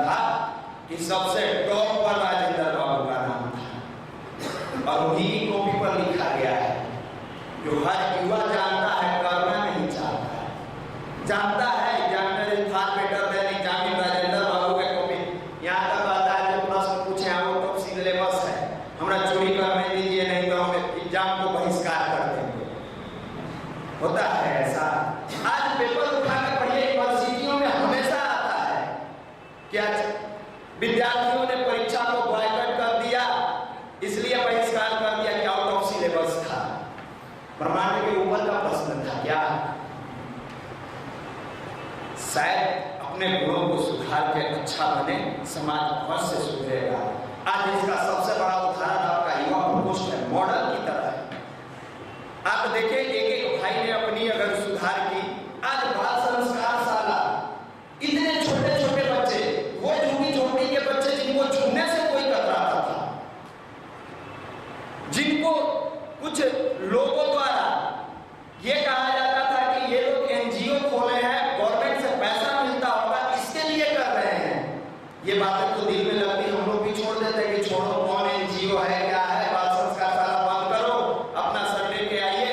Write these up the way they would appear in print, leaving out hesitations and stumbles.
था कि सबसे टॉप पर राजेंद्र बाबू का नाम था और उन्हीं की कॉपी पर लिखा गया है जो हर युवा जानता है करना नहीं चाहता है, जानता है examiner is far better than examine Rajendra Babu के कॉपी। यहाँ तक आता है जो प्रश्न पूछे आउट ऑफ सिलेबस है, हमरा चोरी करने दीजिए नहीं तो हम एग्जाम को बहिष्कार कर देंगे। होता है ऐसा। आज पेपर उठाकर पढ़िए, यूनिवर्सिटियों में हमेशा आता है क्या विद्यार्थियों ने परीक्षा को बॉयकॉट कर दिया, इसलिए बहिष्कार कर दिया कि आउट ऑफ सिलेबस था। ब्रह्मांड के ऊपर का प्रश्न था क्या? शायद अपने गुणों को सुधार के अच्छा बने, समाज अवश्य सुधरेगा। आज इसका सबसे बड़ा उदाहरण आपका युवा प्रकोष्ठ है, मॉडल की तरह है। आप देखिए एक एक भाई ने अपनी अगर सुधार की। आज बाल संस्कार शाला, इतने छोटे छोटे बच्चे, वो झुग्गी झोपड़ी के बच्चे जिनको छूने से कोई कतराता था, जिनको कुछ लोगों द्वारा ये कहा जाता था कि ये लोग एनजीओ खोले हैं, गवर्नमेंट से पैसा मिलता होगा इसके लिए कर रहे हैं। ये बातें तो दिल में लगती, हम लोग भी छोड़ देते हैं कि छोड़ो, कौन एनजीओ है क्या है, बाल संस्कार शाला बंद करो, अपना संडे के आइए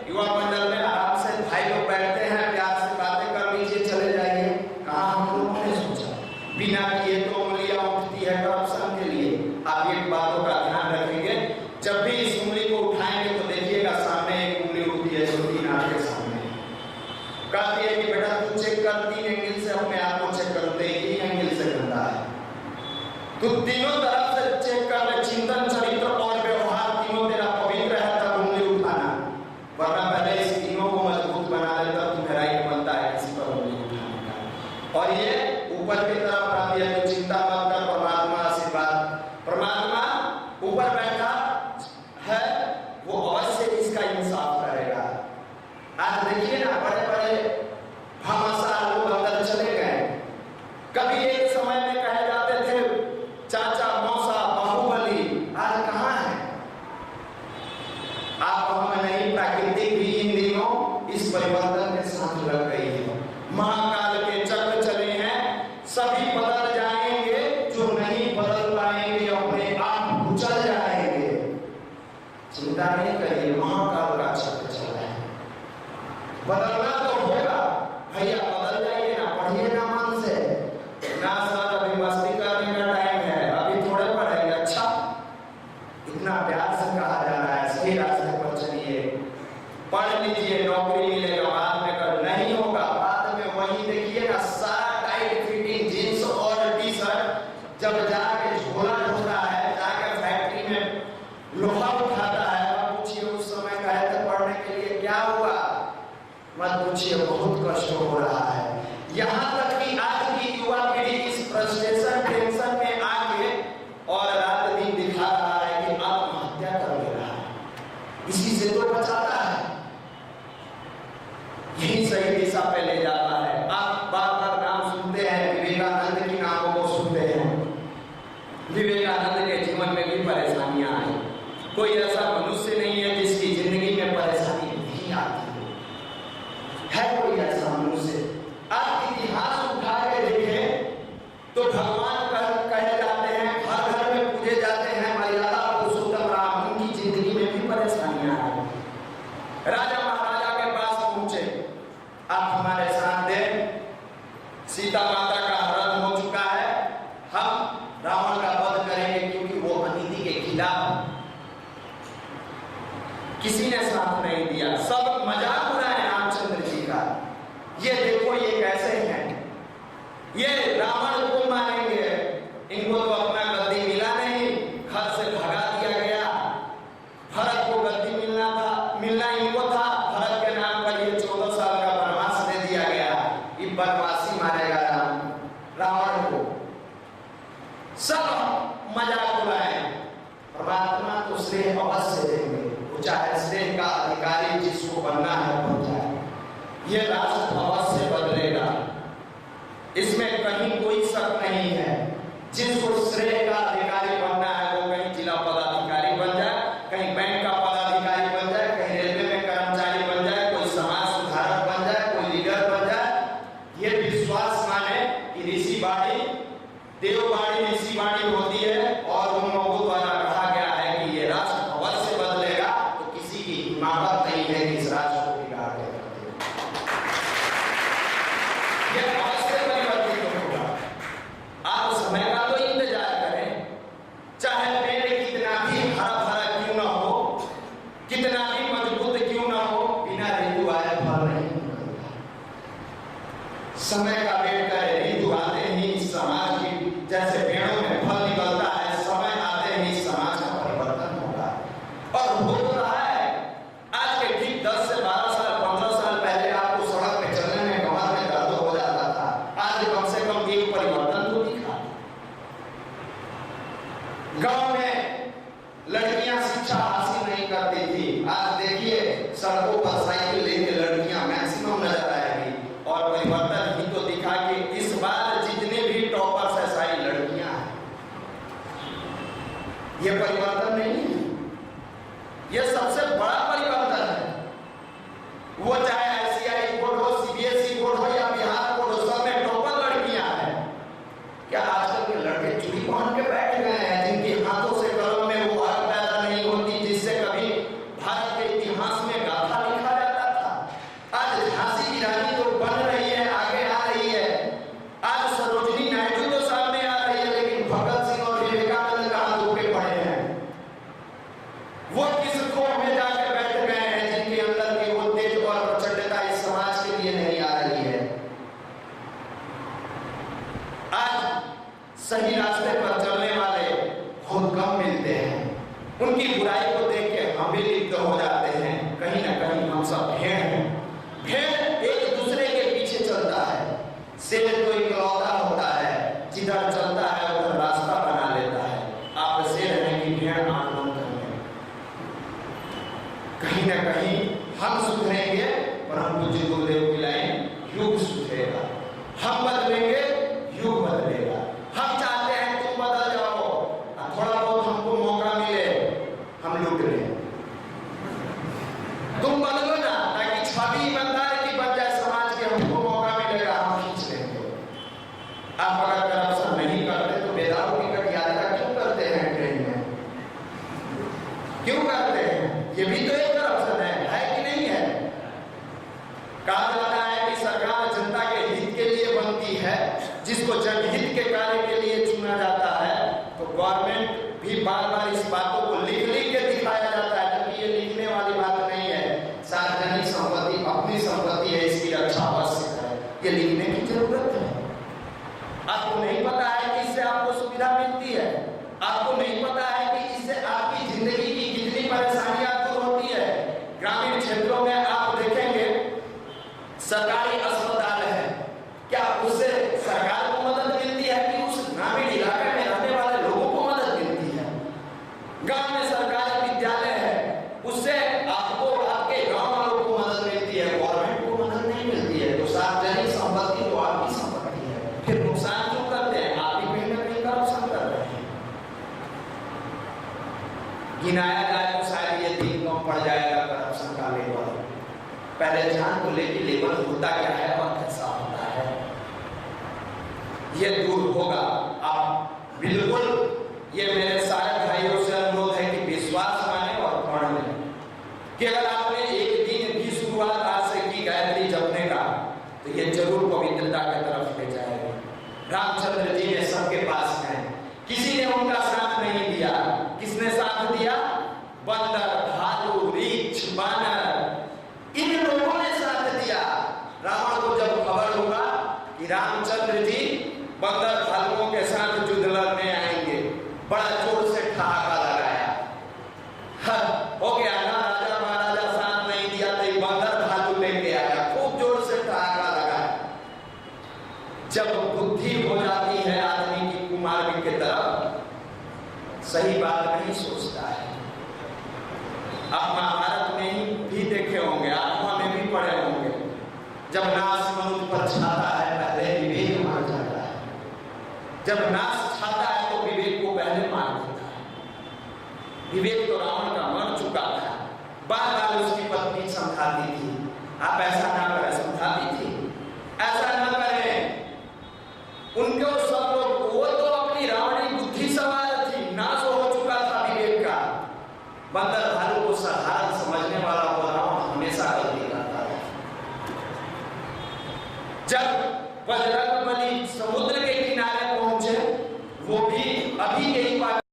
युवा मंडल में आराम से भाई लोग बैठते हैं, प्यार से बातें कर लीजिए, चले जाइए। कहाँ हम लोगों ने सोचा बिना किए तो उंगलियां उठती है करप्शन के लिए। आप एक बातों का ध्यान रखेंगे, जब भी इस उंगली को उठाएंगे तो देखिएगा सामने एक उंगली उठती है, छोटी नाक के सामने कहती है कि बेटा तू चेक कर, 3 एंगल से अपने आप को चेक करो, तो एक ही एंगल से गंदा है, तू तीनों तरफ से चेक कर ले, चिंतन चरित्र और व्यवहार तीनों तेरा पवित्र है, तब उंगली उठाना, वरना पहले इस तीनों को मजबूत बना ले तब तुम्हें राइट बनता है किसी पर उंगली उठाने का। और ये ऊपर की तरफ आती है तो चिंता मत कर, परमात्मा आशीर्वाद, परमात्मा ऊपर बैठा है, वो अवश्य इसका इंसाफ करेगा। आज देखिए ना, बड़े बड़े भामाशाह लोग अंदर चले गए। कभी एक समय में कहे जाते थे चाचा मौसा बाहुबली, आज कहाँ है? आप हम नहीं, प्रकृति भी इन दिनों इस परिवर्तन के साथ लग गई है। महाकाल के चक्र चले हैं, सभी बदल जाएंगे, जो नहीं बदल पाएंगे अपने आप कुचल जाएंगे। चिंता नहीं करिए, महाकाल का चक्र चल रहा है, बदलना तो होगा भैया, बदल जाइए ना, पढ़िए ना मन से। ना सर अभी मस्ती करने का टाइम है, अभी थोड़े पढ़ेंगे। अच्छा, इतना प्यार से कहा जा रहा है, सही रास्ते पर चलिए, पढ़ लीजिए, नौकरी मिलेगा, बाद में कर नहीं होगा, बाद में वही देखिए ना, सारा टाइट फिटिंग जींस और टी शर्ट, जब जाके झोला ढोता है, जाके फैक्ट्री में लोहा उठाता है, अब पूछिए उस समय कहे थे पढ़ने के लिए क्या हुआ, मत पूछिए, बहुत कष्ट हो रहा है। यहाँ तक कि आज की युवा पीढ़ी इस फ्रस्ट्रेशन टेंशन में आके और रात दिन दिखा रहा है कि आत्महत्या कर ले रहा है, इसी से तो बचाता है, यही सही दिशा पे ले जाता है। आप बार बार नाम सुनते हैं, विवेकानंद की नामों को सुनते हैं। विवेकानंद के जीवन में भी परेशानियां आई, कोई ऐसा मनुष्य नहीं है जिसकी जिंदगी में परेशानी नहीं आती है, कोई ऐसा मनुष्य। आप इतिहास उठा के देखें तो भगवान कहे जाते हैं, हर घर में पूजे जाते हैं, मर्यादा पुरुषोत्तम राम, उनकी जिंदगी में भी परेशानियां आई। राजा महाराजा के पास पहुंचे, आप हमारे साथ दें, सीता माता का हरण हो चुका है, हम रावण का वध करेंगे क्योंकि वो अनीति के खिलाफ। किसी ने साथ नहीं दिया, सब मजाक उड़ाए रामचंद्र जी का। ये देखो ये कैसे हैं, ये रावण को मारेंगे, इनको तो अपना गद्दी मिला नहीं, घर से भगा दिया गया, भरत को गद्दी मिलना इनको था, भरत के नाम पर ये 14 साल का वनवास दे दिया गया, ये वनवासी मारेगा रावण को। सब मजाक उड़ाए, परमात्मा तो श्रेय अवश्य देंगे, वो चाहे श्रेय का अधिकारी जिसको बनना है बन जाए, ये राष्ट्र अवश्य बदलेगा, इसमें कहीं कोई शक नहीं है। जिसको श्रेय का अधिकारी बनना है वो कहीं जिला पदाधिकारी बन जाए, कहीं बैंक का पदाधिकारी बन जाए, कहीं रेलवे में कर्मचारी बन जाए, कोई समाज सुधारक बन जाए, कोई लीडर बन जाए। ये विश्वास माने कि ऋषि बाड़ी देववाणी ऋषि वाणी होती है और उन लोगों द्वारा कहा गया है कि ये राष्ट्र अवश्य बदलेगा, तो किसी की हिम्मत नहीं है कि इस राष्ट्र को बिगाड़ देगा। ये अवश्य परिवर्तित होगा। आप समय का तो इंतजार करें, चाहे पेड़ कितना भी हरा भरा क्यों ना हो, कितना भी मजबूत क्यों ना हो, बिना ऋतु आए फल नहीं निकलता। समय का वेट करें, ऋतु आते ही समाज की जैसे पेड़ों में फल निकलता है, समय आते ही समाज का परिवर्तन होगा और हो रहा है। आज के ठीक 10 से 12 साल 15 साल पहले आपको सड़क पे चलने में कमर में दर्द हो जाता था, आज कम से कम एक परिवर्तन तो दिखा। गांव में लड़कियां शिक्षा हासिल नहीं करती थी, आज देखिए सड़कों पर साइकिल लेके लड़कियां मैक्सिमम नजर आएगी और परिवर्तन ही तो दिखा कि इस बार जितने भी टॉपर्स है सारी लड़कियां हैं। ये परिवर्तन नहीं है, ये सबसे बड़ा परिवर्तन है। वो चाहे आईसीआई बोर्ड हो, सीबीएसई बोर्ड हो या बिहार बोर्ड हो, सब में टॉपर लड़कियां हैं। क्या आजकल के लड़के चूड़ी पहन के बैठ गए हैं जिनके हाथों से कलम में वो आग पैदा नहीं होती जिससे कभी भारत के इतिहास में गाथा लिखा जाता था। आज झांसी की रानी तो बन रही है, आगे आ रही है। आज सरोजिनी नायडू तो सामने आ रही है, लेकिन भगत सिंह और विवेकानंद कहां धोखे पड़े हैं? वो किस खोह में जाके बैठ गए हैं जिनके अंदर की वो तेज और प्रचंडता इस समाज के लिए नहीं आ रही है। आज सही रास्ते पर चलने वाले बहुत कम मिलते हैं, उनकी बुराई को देख के हम भी लिप्त हो जाते हैं। कहीं ना कहीं हम सब भेड़ हैं, भेड़ एक दूसरे के पीछे चलता है। शेर तो इकलौता होता है, जिधर चलता है उधर रास्ता बना लेता है। आप शेर हैं कि भेड़ आंदोलन करने। कहीं ना कहीं हम सुधरेंगे, परम पूज्य गुरुदेव की लाइन, युग सुधरेगा। हम बदलेंगे, युग बदलेगा। हम चाहते हैं तुम बदल जाओ, थोड़ा बहुत हमको मौका मिले, हम लूट लें। तुम बदलो ना, ताकि छवि ईमानदार की बन जाए समाज के, हमको मौका मिलेगा, हम खींच लेंगे। आप अगर करप्शन नहीं करते तो बेदारू टिकट यात्रा क्यों करते हैं ट्रेन में? क्यों करते हैं? ये भी तो एक करप्शन है कि नहीं है? कहा जाता है कि सरकार जनता के हित के लिए बनती है, जिसको जनहित के कार्य के लिए चुना जाता है, तो गवर्नमेंट भी बार बार इस बातों को लिख लिख के दिखाया जाता है, क्योंकि ये लिखने वाली बात नहीं है। सार्वजनिक संपत्ति अपनी संपत्ति है, इसकी रक्षा आवश्यक है, ये लिखने की जरूरत है। आपको नहीं पता है कि इससे आपको सुविधा मिलती है, आपको नहीं पता है कि इससे आपकी जिंदगी की कितनी परेशानियां दूर होती है। ग्रामीण क्षेत्रों में आप देखेंगे सरकारी अस्पताल है, क्या उससे सरकार को मदद मिलती है कि उस ग्रामीण इलाके में रहने वाले लोगों को मदद मिलती है? गांव में सरकारी विद्यालय है, उससे आपको आपके गांव वालों को मदद मिलती है, गवर्नमेंट को मदद नहीं मिलती है। तो सार्वजनिक संपत्ति तो आपकी संपत्ति है, फिर नुकसान क्यों करते हैं? आप भी कहीं ना कहीं करप्शन कर रहे हैं। गिनाया जाए तो शायद ये दिन कम पड़ जाएगा करप्शन का लेवल। पहले जान को लेके लेवल होता क्या है और कैसा होता है, ये दूर होगा। आप बिल्कुल, ये मेरे सारे भाइयों से अनुरोध है कि विश्वास माने और पढ़ लें कि अगर आपने एक दिन भी शुरुआत आज से की गायत्री जपने का, तो ये जरूर पवित्रता की तरफ ले जाएगा। रामचंद्र जी ने सबके पास हैं, किसी ने उनका साथ नहीं दिया। किसने साथ दिया? बंदर, भालू, रीछ, बानर, इन लोगों ने साथ दिया। रावण को जब खबर होगा कि रामचंद्र जी बंदर भालुओं के साथ युद्ध लड़ने आएंगे, बड़ा जोर से ठहाका लगाया। हो गया ना, राजा महाराजा साथ नहीं दिया तो बंदर भालू लेके आया, खूब जोर से ठहाका लगाया। जब बुद्धि हो जाती है आदमी की कुमार्ग की तरफ, सही बात नहीं सोचता है। आप महाभारत में भी देखे होंगे, आत्मा में भी पढ़े होंगे, जब नाश मनुष्य पर छाता है पहले विवेक मार जाता है। जब नाश छाता है तो विवेक को पहले मार देता है। विवेक तो रावण का मर चुका था, बार बार उसकी पत्नी समझाती थी, आप ऐसा ना करें, समझाती थी ऐसा ना करें। उनको सब लोग, वो तो बुद्धि सवार थी, नाश हो चुका था विवेक का। बंदर भालू को साधारण समझने वाला हो रहा हूं, हमेशा गलती करता है। जब बजरंग